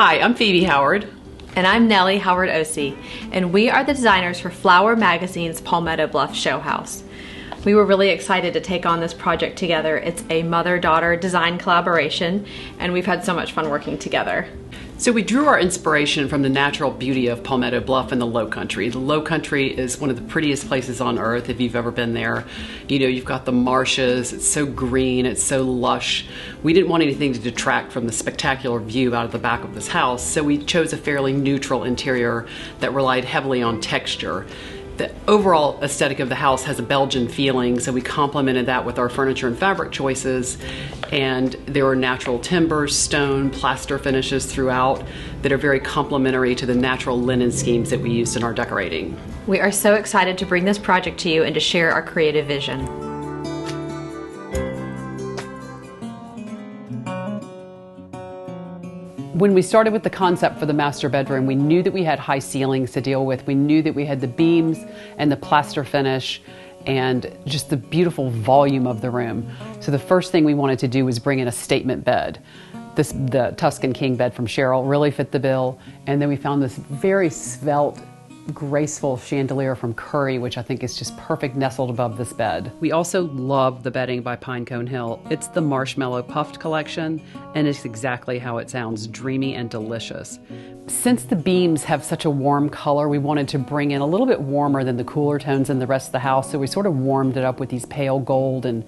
Hi, I'm Phoebe Howard. And I'm Nellie Howard Ossie, and we are the designers for Flower Magazine's Palmetto Bluff Showhouse. We were really excited to take on this project together. It's a mother-daughter design collaboration, and we've had so much fun working together. So we drew our inspiration from the natural beauty of Palmetto Bluff and the Low Country. The Low Country is one of the prettiest places on earth if you've ever been there. You know, you've got the marshes, it's so green, it's so lush. We didn't want anything to detract from the spectacular view out of the back of this house, so we chose a fairly neutral interior that relied heavily on texture. The overall aesthetic of the house has a Belgian feeling, so we complemented that with our furniture and fabric choices. And there are natural timbers, stone, plaster finishes throughout that are very complementary to the natural linen schemes that we used in our decorating. We are so excited to bring this project to you and to share our creative vision. When we started with the concept for the master bedroom, we knew that we had high ceilings to deal with. We knew that we had the beams and the plaster finish and just the beautiful volume of the room. So the first thing we wanted to do was bring in a statement bed. The Tuscan King bed from Sherrill really fit the bill. And then we found this very svelte, graceful chandelier from Currey, which I think is just perfect nestled above this bed. We also love the bedding by Pinecone Hill. It's the Marshmallow Puffed collection, and it's exactly how it sounds, dreamy and delicious. Since the beams have such a warm color, we wanted to bring in a little bit warmer than the cooler tones in the rest of the house, so we sort of warmed it up with these pale gold and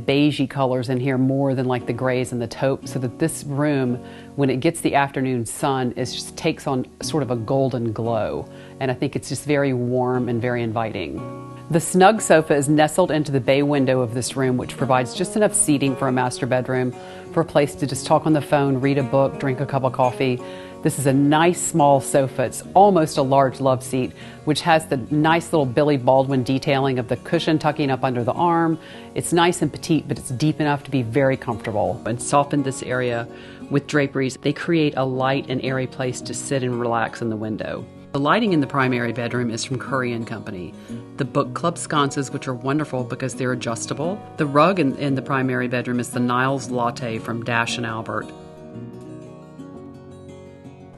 beigey colors in here more than like the grays and the taupe, so that this room, when it gets the afternoon sun, it just takes on sort of a golden glow. And I think it's just very warm and very inviting. The snug sofa is nestled into the bay window of this room, which provides just enough seating for a master bedroom, for a place to just talk on the phone, read a book, drink a cup of coffee. This is a nice small sofa. It's almost a large love seat, which has the nice little Billy Baldwin detailing of the cushion tucking up under the arm. It's nice and petite, but it's deep enough to be very comfortable. And soften this area with draperies. They create a light and airy place to sit and relax in the window. The lighting in the primary bedroom is from Currey & Company. The book club sconces, which are wonderful because they're adjustable. The rug in the primary bedroom is the Niles Latte from Dash & Albert.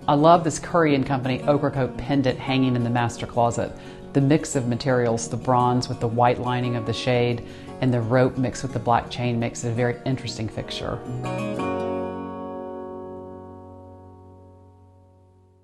I love this Currey & Company ochre coat pendant hanging in the master closet. The mix of materials, the bronze with the white lining of the shade, and the rope mixed with the black chain makes it a very interesting fixture.